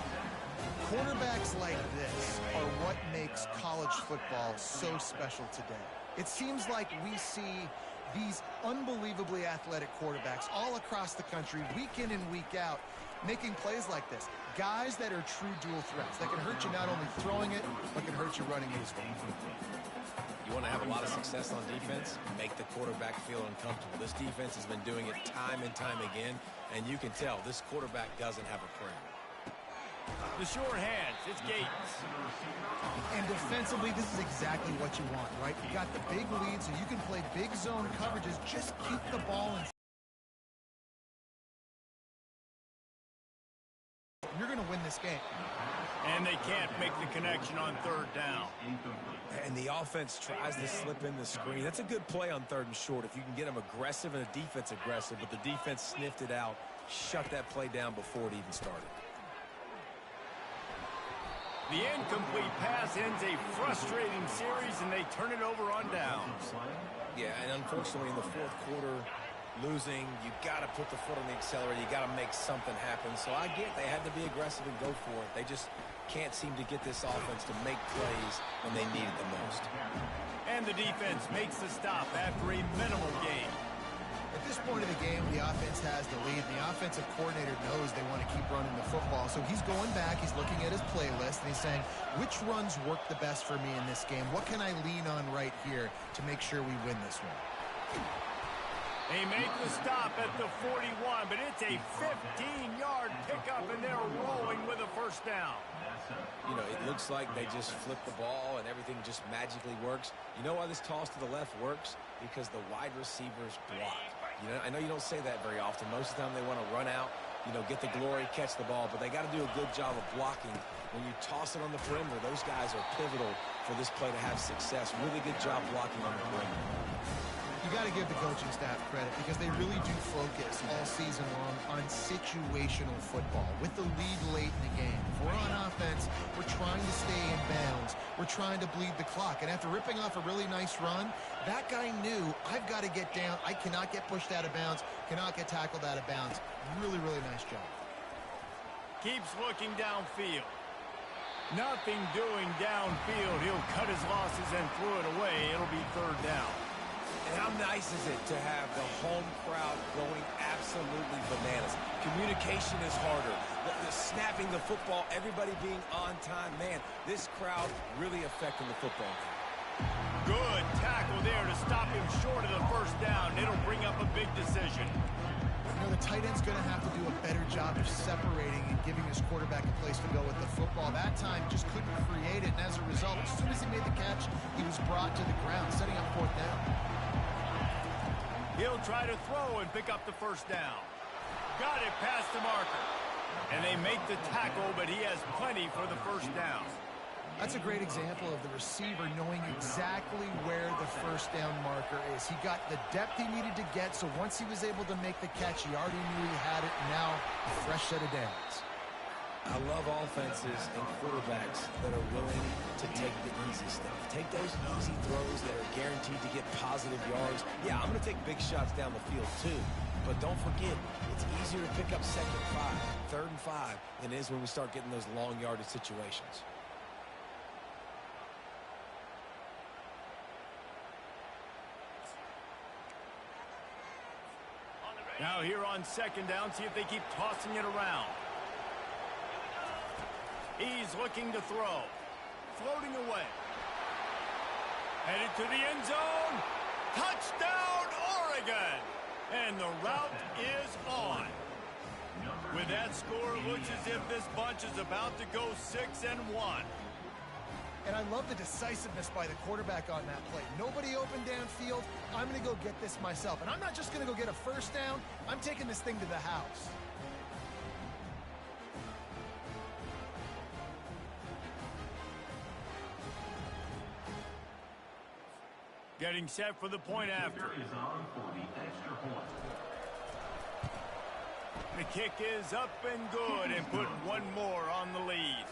Quarterbacks like this are what makes college football so special today. It seems like we see these unbelievably athletic quarterbacks all across the country, week in and week out, making plays like this. Guys that are true dual threats that can hurt you not only throwing it, but can hurt you running it as well. You want to have a lot of success on defense? Make the quarterback feel uncomfortable. This defense has been doing it time and time again, and you can tell this quarterback doesn't have a prayer. The short hands, it's Gates. And defensively, this is exactly what you want, right? You got the big lead, so you can play big zone coverages. Just keep the ball in. You're going to win this game. And they can't make the connection on 3rd down. And the offense tries to slip in the screen. That's a good play on 3rd and short if you can get them aggressive and the defense aggressive, but the defense sniffed it out, shut that play down before it even started. The incomplete pass ends a frustrating series, and they turn it over on downs. Yeah, and unfortunately in the 4th quarter, losing, you got to put the foot on the accelerator. You got to make something happen. So I get they had to be aggressive and go for it. They just can't seem to get this offense to make plays when they need it the most. And the defense makes the stop after a minimal gain. At this point of the game, the offense has the lead. The offensive coordinator knows they want to keep running the football. So he's going back, he's looking at his playlist, and he's saying, which runs work the best for me in this game? What can I lean on right here to make sure we win this one? They make the stop at the 41, but it's a 15-yard pickup, and they're rolling with a 1st down. You know, it looks like they just flip the ball and everything just magically works. You know why this toss to the left works? Because the wide receivers block. You know, I know you don't say that very often. Most of the time they want to run out, you know, get the glory, catch the ball, but they got to do a good job of blocking. When you toss it on the perimeter, those guys are pivotal for this play to have success. Really good job blocking on the perimeter. You got to give the coaching staff credit because they really do focus all season long on situational football with the lead late in the game. If we're on offense, we're trying to stay in bounds. We're trying to bleed the clock. And after ripping off a really nice run, that guy knew, I've got to get down. I cannot get pushed out of bounds, cannot get tackled out of bounds. Really, really nice job. Keeps looking downfield. Nothing doing downfield. He'll cut his losses and throw it away. It'll be 3rd down. And how nice is it to have the home crowd going absolutely bananas? Communication is harder. The snapping the football, everybody being on time. Man, this crowd really affecting the football game. Good tackle there to stop him short of the 1st down. It'll bring up a big decision. You know, the tight end's going to have to do a better job of separating and giving his quarterback a place to go with the football. That time just couldn't create it, and as a result, as soon as he made the catch, he was brought to the ground, setting up 4th down. He'll try to throw and pick up the 1st down. Got it past the marker. And they make the tackle, but he has plenty for the 1st down. That's a great example of the receiver knowing exactly where the 1st down marker is. He got the depth he needed to get, so once he was able to make the catch, he already knew he had it, and now a fresh set of downs. I love offenses and quarterbacks that are willing to take the easy stuff. Take those easy throws that are guaranteed to get positive yards. Yeah, I'm going to take big shots down the field too. But don't forget, it's easier to pick up 2nd and 5, 3rd and 5 than it is when we start getting those long yardage situations. Now here on 2nd down, see if they keep tossing it around. He's looking to throw. Floating away. Headed to the end zone. Touchdown, Oregon! And the route is on. With that score, it looks as if this bunch is about to go 6-1. And I love the decisiveness by the quarterback on that play. Nobody open downfield. I'm going to go get this myself. And I'm not just going to go get a 1st down. I'm taking this thing to the house. Getting set for the point after. Is on for the extra point. The kick is up and good and put one more on the lead.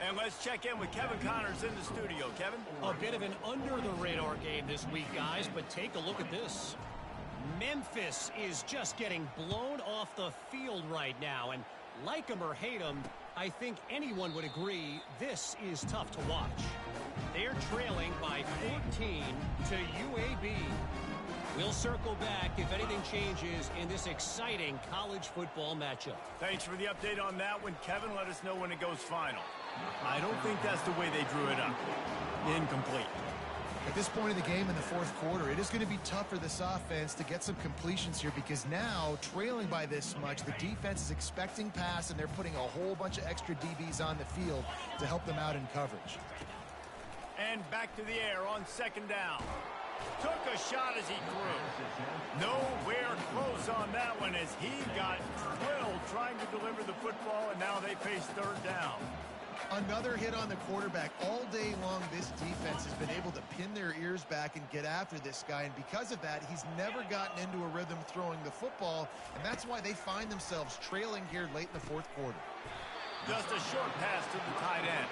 And let's check in with Kevin Connors in the studio. Kevin? A bit of an under-the-radar game this week, guys, but take a look at this. Memphis is just getting blown off the field right now, and like them or hate them, I think anyone would agree this is tough to watch. They're trailing by 14 to UAB. We'll circle back if anything changes in this exciting college football matchup. Thanks for the update on that one, Kevin. Let us know when it goes final. I don't think that's the way they drew it up. Incomplete. At this point of the game in the fourth quarter, it is going to be tough for this offense to get some completions here because now, trailing by this much, the defense is expecting pass, and they're putting a whole bunch of extra DBs on the field to help them out in coverage. And back to the air on second down. Took a shot as he threw. Nowhere close on that one as he got drilled trying to deliver the football, and now they face third down. Another hit on the quarterback. All day long, this defense has been able to pin their ears back and get after this guy, and because of that, he's never gotten into a rhythm throwing the football, and that's why they find themselves trailing here late in the fourth quarter. Just a short pass to the tight end.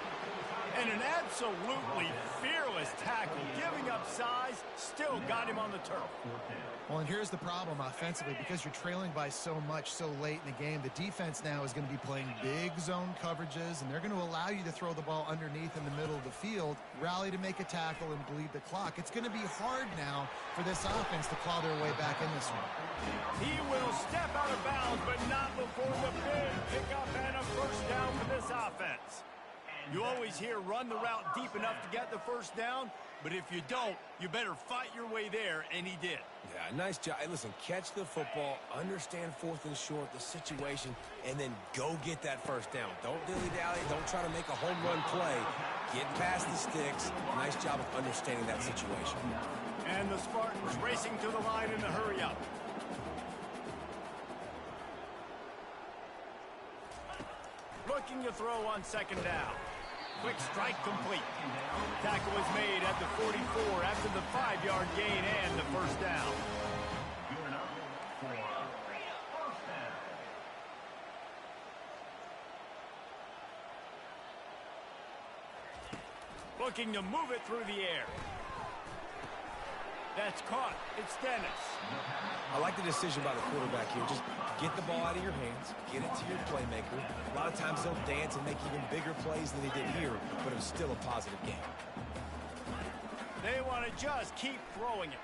And an absolutely fearless tackle, giving up size, still got him on the turf. Well, and here's the problem offensively. Because you're trailing by so much so late in the game, the defense now is going to be playing big zone coverages, and they're going to allow you to throw the ball underneath in the middle of the field, rally to make a tackle, and bleed the clock. It's going to be hard now for this offense to claw their way back in this one. He will step out of bounds, but not before the big pickup and a first down for this offense. You always hear run the route deep enough to get the first down, but if you don't, you better fight your way there, and he did. Yeah, nice job. Hey, listen, catch the football, understand fourth and short, the situation, and then go get that first down. Don't dilly-dally. Don't try to make a home run play. Get past the sticks. Nice job of understanding that situation. And the Spartans racing to the line in the hurry-up. Looking to throw on second down. Quick strike complete. Tackle was made at the 44 after the 5-yard gain and the first down. Looking to move it through the air. That's caught. It's Dennis. I like the decision by the quarterback here. Just get the ball out of your hands, get it to your playmaker. A lot of times they'll dance and make even bigger plays than they did here, but it was still a positive game. They want to just keep throwing it.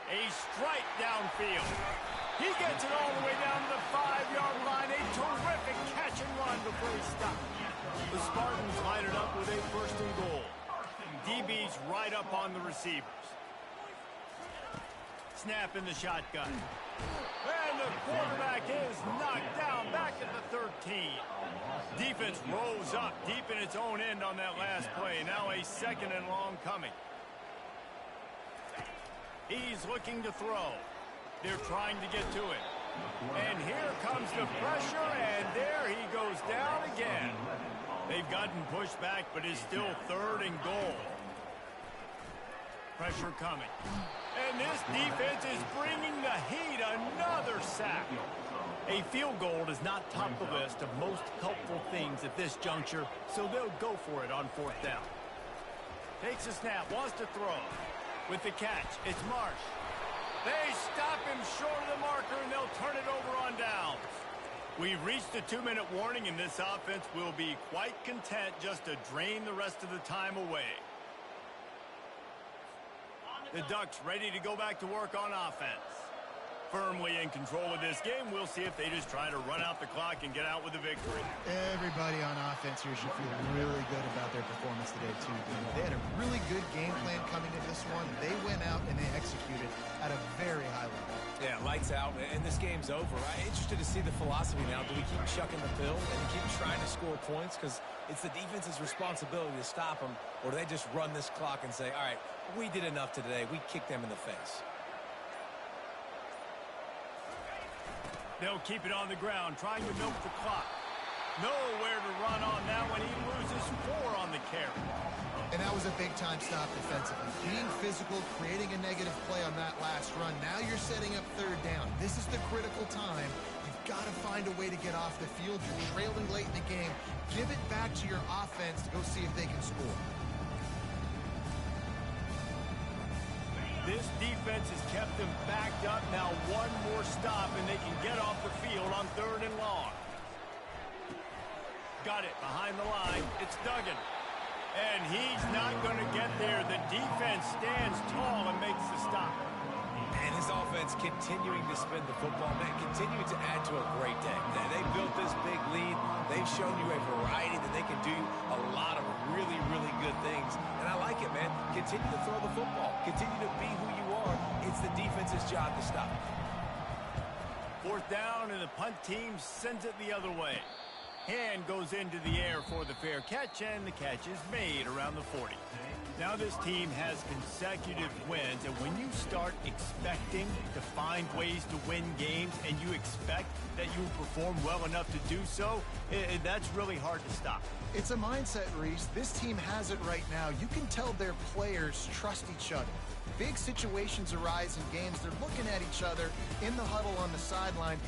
A strike downfield. He gets it all the way down to the 5-yard line. A terrific catch and run before he stopped. The Spartans line it up with a first and goal. DB's right up on the receivers. Snap in the shotgun. And the quarterback is knocked down back at the 13. Defense rose up deep in its own end on that last play. Now a second and long coming. He's looking to throw. They're trying to get to it. And here comes the pressure, and there he goes down again. They've gotten pushed back, but it's still third and goal. Pressure coming. And this defense is bringing the heat. Another sack. A field goal does not top the list of most helpful things at this juncture, so they'll go for it on fourth down. Takes a snap, wants to throw. With the catch, it's Marsh. They stop him short of the marker, and they'll turn it over on downs. We've reached the 2-minute warning, and this offense will be quite content just to drain the rest of the time away. The Ducks ready to go back to work on offense. Firmly in control of this game. We'll see if they just try to run out the clock and get out with a victory. Everybody on offense here should feel really good about their performance today, too. They had a really good game plan coming into this one. They went out and they executed at a very high level. Yeah, lights out, and this game's over. I'm interested to see the philosophy now. Do we keep chucking the pill and keep trying to score points? Because it's the defense's responsibility to stop them, or do they just run this clock and say, all right, we did enough today. We kicked them in the face. They'll keep it on the ground, trying to milk the clock. Nowhere to run on that when he loses 4 on the carry. And that was a big-time stop defensively. Being physical, creating a negative play on that last run. Now you're setting up 3rd down. This is the critical time. You've got to find a way to get off the field. You're trailing late in the game. Give it back to your offense to go see if they can score. This defense has kept them backed up. Now one more stop, and they can get off the field on 3rd and long. Got it behind the line. It's Duggan. And he's not going to get there. The defense stands tall and makes the stop. And his offense continuing to spin the football, man, continuing to add to a great day. They built this big lead. They've shown you a variety that they can do a lot of really, really good things. And I like it, man. Continue to throw the football. Continue to be who you are. It's the defense's job to stop. 4th down, and the punt team sends it the other way. Hand goes into the air for the fair catch, and the catch is made around the 40. Now this team has consecutive wins, and when you start expecting to find ways to win games and you expect that you will perform well enough to do so, that's really hard to stop. It's a mindset, Reese. This team has it right now. You can tell their players trust each other. Big situations arise in games. They're looking at each other in the huddle on the sideline,